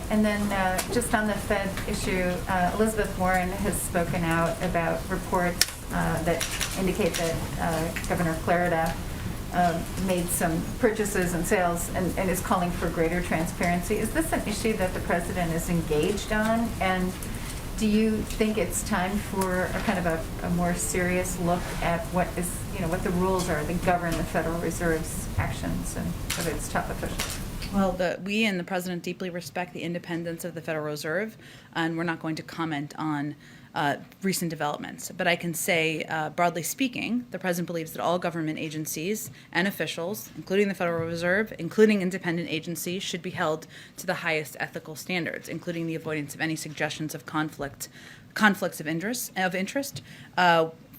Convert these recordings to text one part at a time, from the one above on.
And then just on the Fed issue, Elizabeth Warren has spoken out about reports that indicate that Governor Clarida made some purchases and sales and is calling for greater transparency. Is this an issue that the president is engaged on? And do you think it's time for a kind of a more serious look at what is, what the rules are that govern the Federal Reserve's actions and of its top officials? Well, we and the president deeply respect the independence of the Federal Reserve, and we're not going to comment on recent developments. But I can say, broadly speaking, the president believes that all government agencies and officials, including the Federal Reserve, including independent agencies, should be held to the highest ethical standards, including the avoidance of any suggestions of conflicts of interest.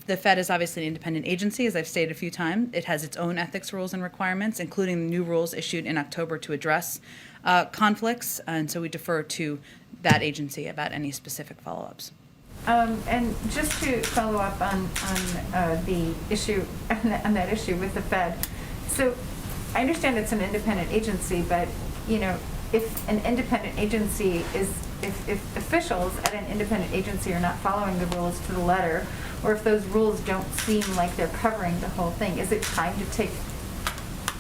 The Fed is obviously an independent agency, as I've stated a few times. It has its own ethics rules and requirements, including the new rules issued in October to address conflicts, and so we defer to that agency about any specific follow-ups. And just to follow up on the issue, on that issue with the Fed, so I understand it's an independent agency, but if an independent agency if officials at an independent agency are not following the rules to the letter, or if those rules don't seem like they're covering the whole thing, is it time to take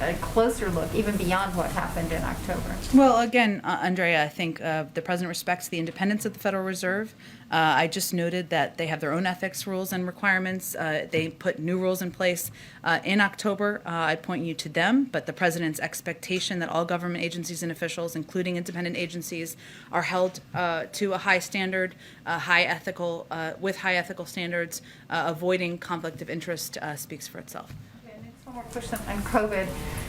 a closer look, even beyond what happened in October? Well, again, Andrea, I think the president respects the independence of the Federal Reserve. I just noted that they have their own ethics rules and requirements. They put new rules in place in October. I'd point you to them, but the president's expectation that all government agencies and officials, including independent agencies, are held to a high standard, with high ethical standards, avoiding conflict of interest speaks for itself. Okay, next one more question on COVID.